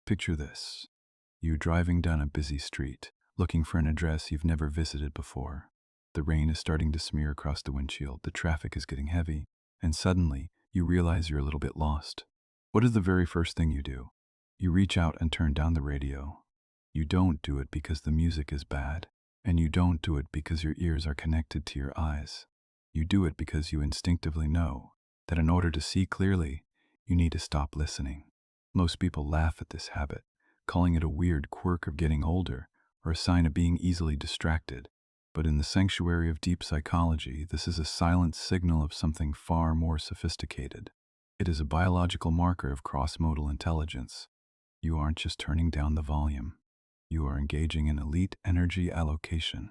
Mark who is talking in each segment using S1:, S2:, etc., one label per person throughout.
S1: Picture this. You driving down a busy street, looking for an address you've never visited before. The rain is starting to smear across the windshield, the traffic is getting heavy, and suddenly you realize you're a little bit lost. What is the very first thing you do? You reach out and turn down the radio. You don't do it because the music is bad, and you don't do it because your ears are connected to your eyes. You do it because you instinctively know that in order to see clearly, you need to stop listening. Most people laugh at this habit, calling it a weird quirk of getting older or a sign of being easily distracted. But in the sanctuary of deep psychology, this is a silent signal of something far more sophisticated. It is a biological marker of cross-modal intelligence. You aren't just turning down the volume. You are engaging in elite energy allocation.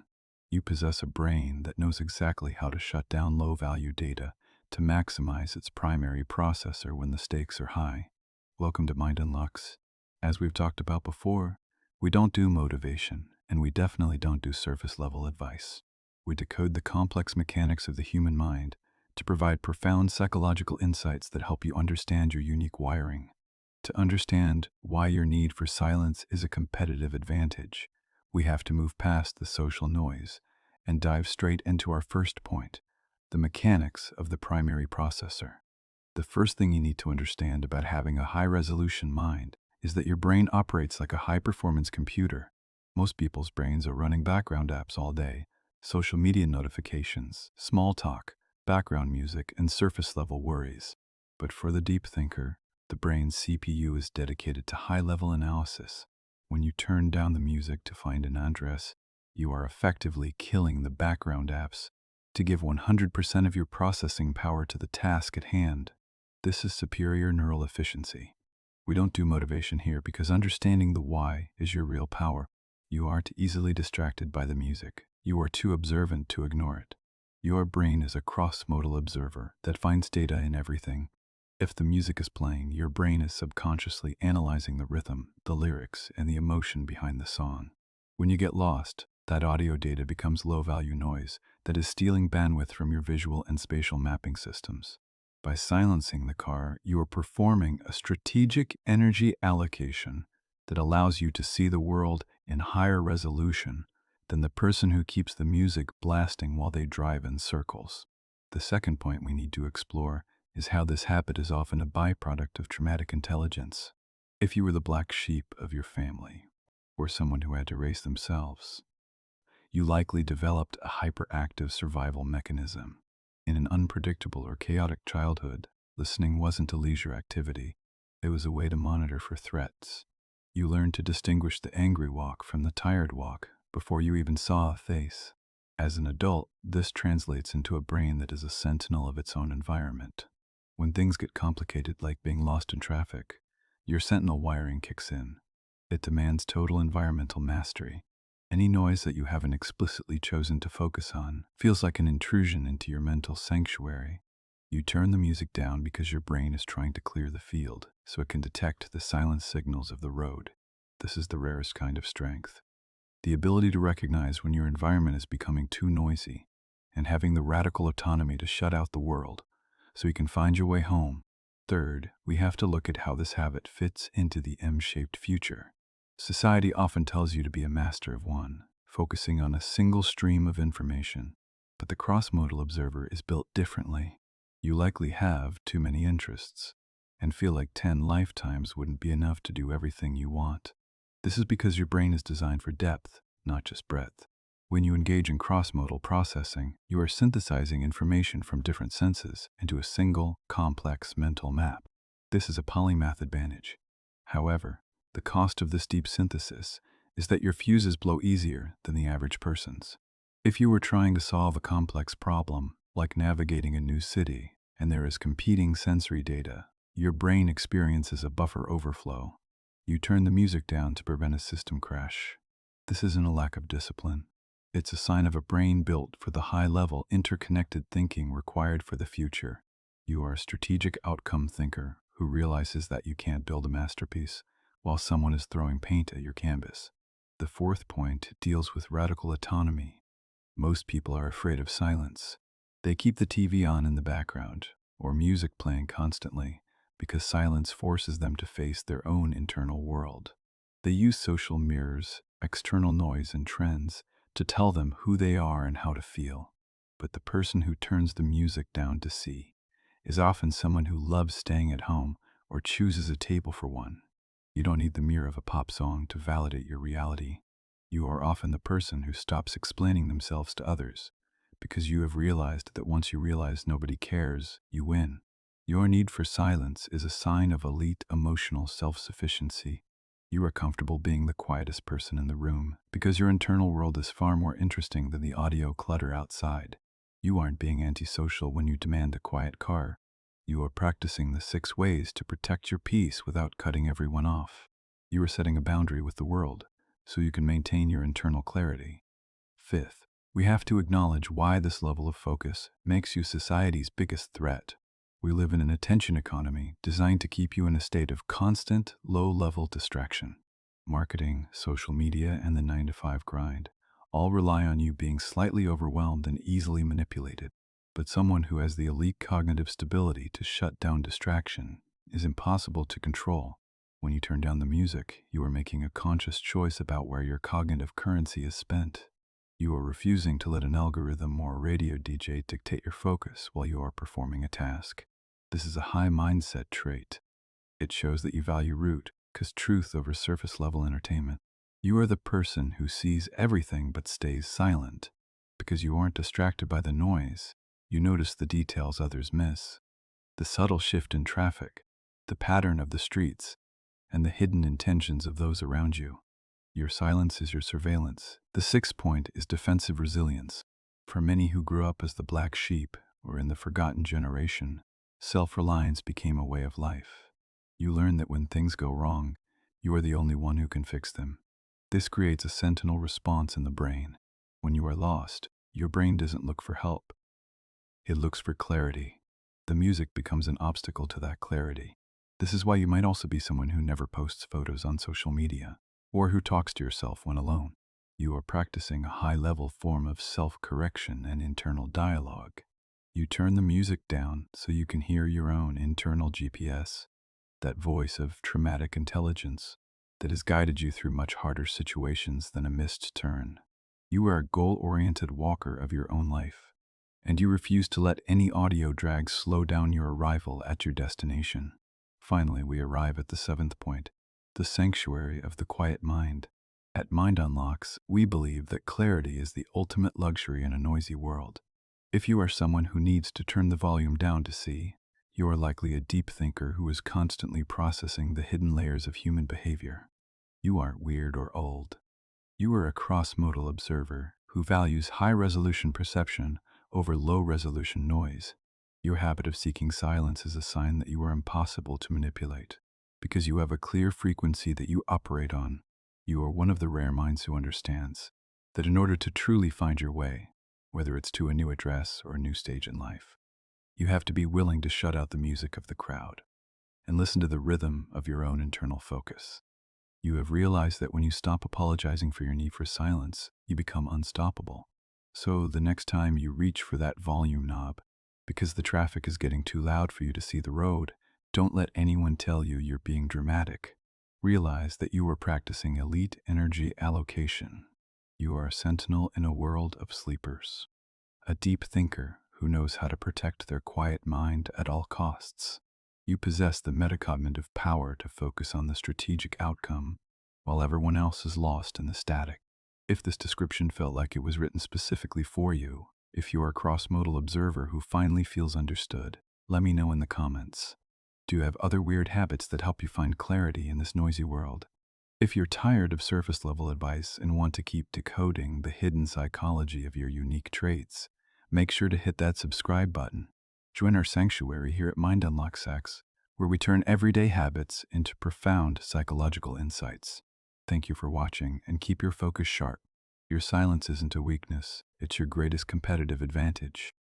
S1: You possess a brain that knows exactly how to shut down low-value data to maximize its primary processor when the stakes are high. Welcome to MindUnlockx. As we've talked about before, we don't do motivation, and we definitely don't do surface-level advice. We decode the complex mechanics of the human mind to provide profound psychological insights that help you understand your unique wiring. To understand why your need for silence is a competitive advantage, we have to move past the social noise and dive straight into our first point, the mechanics of the primary processor. The first thing you need to understand about having a high-resolution mind is that your brain operates like a high-performance computer. Most people's brains are running background apps all day, social media notifications, small talk, background music, and surface-level worries. But for the deep thinker, the brain's CPU is dedicated to high-level analysis. When you turn down the music to find an address, you are effectively killing the background apps to give 100% of your processing power to the task at hand. This is superior neural efficiency. We don't do motivation here because understanding the why is your real power. You aren't easily distracted by the music. You are too observant to ignore it. Your brain is a cross-modal observer that finds data in everything. If the music is playing, your brain is subconsciously analyzing the rhythm, the lyrics, and the emotion behind the song. When you get lost, that audio data becomes low-value noise that is stealing bandwidth from your visual and spatial mapping systems. By silencing the car, you are performing a strategic energy allocation that allows you to see the world in higher resolution than the person who keeps the music blasting while they drive in circles. The second point we need to explore is how this habit is often a byproduct of traumatic intelligence. If you were the black sheep of your family, or someone who had to race themselves, you likely developed a hyperactive survival mechanism. In an unpredictable or chaotic childhood, listening wasn't a leisure activity. It was a way to monitor for threats. You learned to distinguish the angry walk from the tired walk before you even saw a face. As an adult, this translates into a brain that is a sentinel of its own environment. When things get complicated, like being lost in traffic, your sentinel wiring kicks in. It demands total environmental mastery. Any noise that you haven't explicitly chosen to focus on feels like an intrusion into your mental sanctuary. You turn the music down because your brain is trying to clear the field so it can detect the silent signals of the road. This is the rarest kind of strength. The ability to recognize when your environment is becoming too noisy and having the radical autonomy to shut out the world so you can find your way home. Third, we have to look at how this habit fits into the M-shaped future. Society often tells you to be a master of one, focusing on a single stream of information. But the cross-modal observer is built differently. You likely have too many interests, and feel like 10 lifetimes wouldn't be enough to do everything you want. This is because your brain is designed for depth, not just breadth. When you engage in cross-modal processing, you are synthesizing information from different senses into a single, complex mental map. This is a polymath advantage. However, the cost of this deep synthesis is that your fuses blow easier than the average person's. If you were trying to solve a complex problem, like navigating a new city, and there is competing sensory data, your brain experiences a buffer overflow. You turn the music down to prevent a system crash. This isn't a lack of discipline. It's a sign of a brain built for the high-level, interconnected thinking required for the future. You are a strategic outcome thinker who realizes that you can't build a masterpiece while someone is throwing paint at your canvas. The fourth point deals with radical autonomy. Most people are afraid of silence. They keep the TV on in the background, or music playing constantly, because silence forces them to face their own internal world. They use social mirrors, external noise, and trends to tell them who they are and how to feel. But the person who turns the music down to see is often someone who loves staying at home or chooses a table for one. You don't need the mirror of a pop song to validate your reality. You are often the person who stops explaining themselves to others, because you have realized that once you realize nobody cares, you win. Your need for silence is a sign of elite emotional self-sufficiency. You are comfortable being the quietest person in the room because your internal world is far more interesting than the audio clutter outside. You aren't being antisocial when you demand a quiet car. You are practicing the 6 ways to protect your peace without cutting everyone off. You are setting a boundary with the world so you can maintain your internal clarity. Fifth, we have to acknowledge why this level of focus makes you society's biggest threat. We live in an attention economy designed to keep you in a state of constant, low-level distraction. Marketing, social media, and the 9-to-5 grind all rely on you being slightly overwhelmed and easily manipulated. But someone who has the elite cognitive stability to shut down distraction is impossible to control. When you turn down the music, you are making a conscious choice about where your cognitive currency is spent. You are refusing to let an algorithm or a radio DJ dictate your focus while you are performing a task. This is a high mindset trait. It shows that you value root, truth over surface-level entertainment. You are the person who sees everything but stays silent. Because you aren't distracted by the noise, you notice the details others miss. The subtle shift in traffic, the pattern of the streets, and the hidden intentions of those around you. Your silence is your surveillance. The 6th point is defensive resilience. For many who grew up as the black sheep or in the forgotten generation, self-reliance became a way of life. You learn that when things go wrong, you are the only one who can fix them. This creates a sentinel response in the brain. When you are lost, your brain doesn't look for help. It looks for clarity. The music becomes an obstacle to that clarity. This is why you might also be someone who never posts photos on social media, or who talks to yourself when alone. You are practicing a high-level form of self-correction and internal dialogue. You turn the music down so you can hear your own internal GPS, that voice of traumatic intelligence that has guided you through much harder situations than a missed turn. You are a goal-oriented walker of your own life, and you refuse to let any audio drag slow down your arrival at your destination. Finally, we arrive at the 7th point, the sanctuary of the quiet mind. At MindUnlockx, we believe that clarity is the ultimate luxury in a noisy world. If you are someone who needs to turn the volume down to see, you are likely a deep thinker who is constantly processing the hidden layers of human behavior. You aren't weird or old. You are a cross-modal observer who values high-resolution perception over low-resolution noise. Your habit of seeking silence is a sign that you are impossible to manipulate. Because you have a clear frequency that you operate on, you are one of the rare minds who understands that in order to truly find your way, whether it's to a new address or a new stage in life, you have to be willing to shut out the music of the crowd and listen to the rhythm of your own internal focus. You have realized that when you stop apologizing for your need for silence, you become unstoppable. So the next time you reach for that volume knob, because the traffic is getting too loud for you to see the road, don't let anyone tell you you're being dramatic. Realize that you are practicing elite energy allocation. You are a sentinel in a world of sleepers. A deep thinker who knows how to protect their quiet mind at all costs. You possess the metacognitive power to focus on the strategic outcome, while everyone else is lost in the static. If this description felt like it was written specifically for you, if you are a cross-modal observer who finally feels understood, let me know in the comments. Do you have other weird habits that help you find clarity in this noisy world? If you're tired of surface-level advice and want to keep decoding the hidden psychology of your unique traits, make sure to hit that subscribe button. Join our sanctuary here at MindUnlockx, where we turn everyday habits into profound psychological insights. Thank you for watching, and keep your focus sharp. Your silence isn't a weakness, it's your greatest competitive advantage.